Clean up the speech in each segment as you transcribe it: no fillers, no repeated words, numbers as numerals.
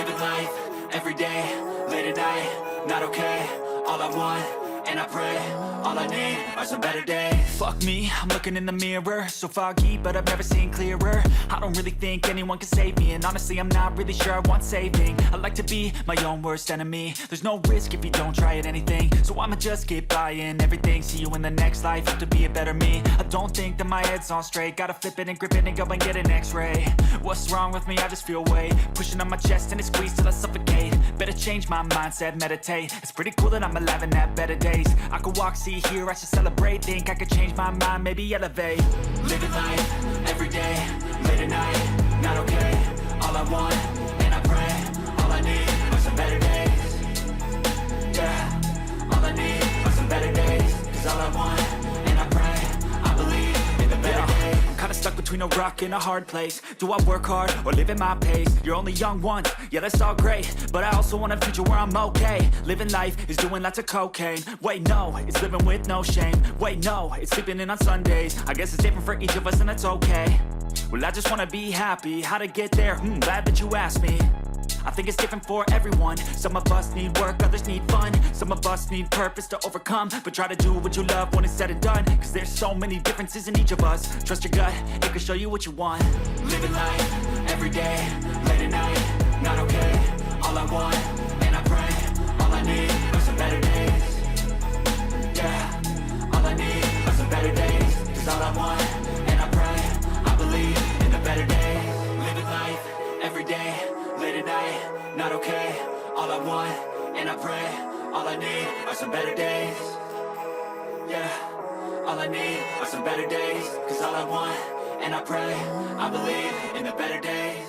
Living life, everyday, late at night, not okay. All I want, and I pray, all I need are some better days. Fuck me, I'm looking in the mirror, so foggy, but I've never seen clearer. I don't really think anyone can save me, and honestly I'm not really sure I want saving. I like to be my own worst enemy. There's no risk if you don't try at anything, so I'ma just keep buying everything. See you in the next life, have to be a better me. I don't think that my head's on straight, gotta flip it and grip it and go and get an x-ray. What's wrong with me? I just feel weight pushing on my chest and it squeezes till I suffocate. Better change my mindset, meditate. It's pretty cool that I'm alive and have better days. I could walk, see, hear, I should celebrate. Think I could change my mind, maybe elevate. Living life, everyday, late at night, not okay. All I want, and I pray, all I need are some better days. Yeah, all I need are some better days. Cause all I want, and I pray, I believe in the better days. I'm kinda stuck between a rock and a hard place. Do I work hard or live at my pace? You're only young once, yeah that's all great, but I also want a future where I'm okay. Living life is doing lots of cocaine. Wait no, it's living with no shame. Wait no, it's sleeping in on Sundays. I guess it's different for each of us and that's okay. Well I just wanna be happy, how to get there? Glad that you asked me. I think it's different for everyone. Some of us need work, others need fun. Some of us need purpose to overcome. But try to do what you love when it's said and done. Cause there's so many differences in each of us. Trust your gut, it can show you what you want. Living life, everyday, late at night, not okay. All I want, and I pray, all I need are some better days. Yeah, all I need are some better days. Cause all I want, and I pray, I believe in the better days. Living life, everyday, late at night, not okay. All I want, and I pray, all I need are some better days. Yeah, all I need are some better days. Cause all I want, and I pray, I believe in the better days.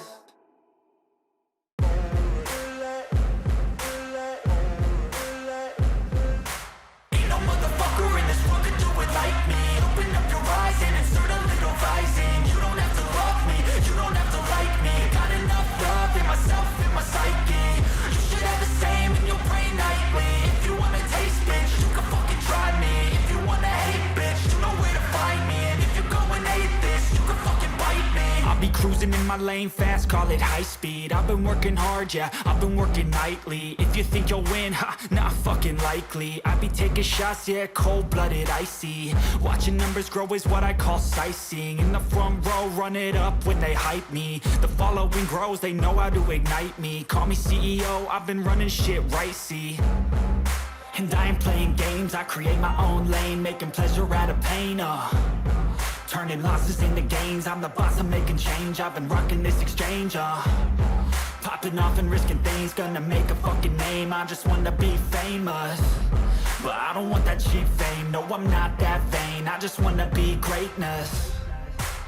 Ain't no motherfucker in this world could do it like me. Open up your eyes and insert a little rising. You don't have to love me, you don't have to like me. Got enough love in myself, in my psyche. You should have the same in your brain nightly. If you wanna taste, bitch, you can fucking try me. If you wanna hate, bitch, you know where to find me. And if you go and hate this, you can fucking bite me. I'll be cruising in my lane fast, call it high speed. I've been working hard, yeah, I've been working nightly. If you think you'll win, ha, not fucking likely. I be taking shots, yeah, cold-blooded, icy. Watching numbers grow is what I call sightseeing. In the front row, run it up when they hype me. The following grows, they know how to ignite me. Call me CEO, I've been running shit right, see. And I ain't playing games, I create my own lane. Making pleasure out of pain, turning losses into gains. I'm the boss, I'm making change. I've been rocking this exchange, popping off and risking things. Gonna make a fucking name, I just wanna be famous. But I don't want that cheap fame, no I'm not that vain. I just wanna be greatness.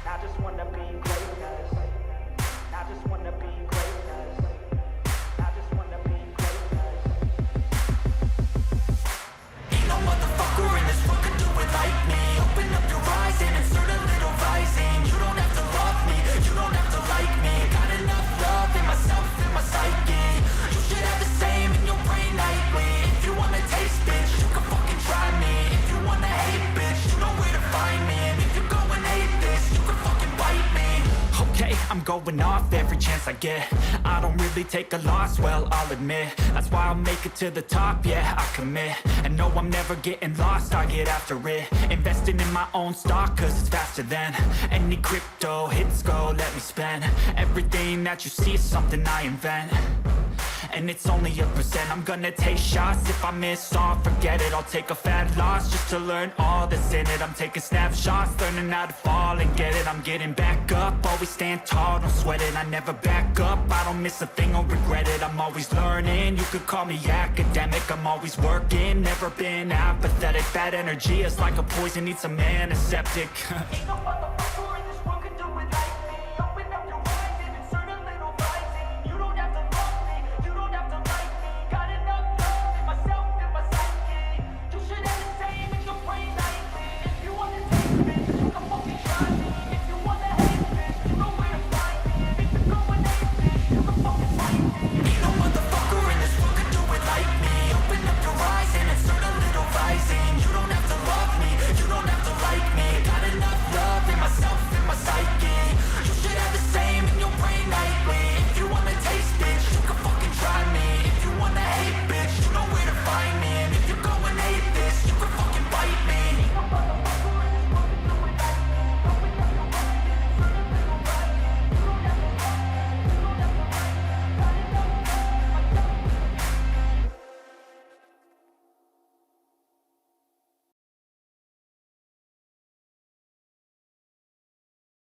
I just wanna be greatness. I just wanna be greatness. I just wanna be greatness. Ain't no motherfucker in this world could do it like me. Open up your eyes and insert a little rising. You don't have to love me, you don't have to like me. Got enough love in myself, in my psyche. You should have the same in your brain nightly. If you wanna taste, bitch, you can fucking try me. If you wanna hate, bitch, you know where to find me. And if you go and hate this, you can fucking bite me. Okay, I'm going off every chance I get. I don't really take a loss, well, I'll admit. That's why I'll make it to the top, yeah, I commit. And no, I'm never getting lost, I get after it. Investing in my own stock, cause it's faster than any crypto hits go, let me spend. Everything that you see is something I invent. And it's only a percent. I'm gonna take shots. If I miss all, forget it. I'll take a fat loss just to learn all that's in it. I'm taking snapshots, learning how to fall and get it. I'm getting back up, always stand tall, don't sweat it. I never back up, I don't miss a thing or regret it. I'm always learning, you could call me academic. I'm always working, never been apathetic. Bad energy is like a poison, needs some antiseptic. Ain't no motherfucker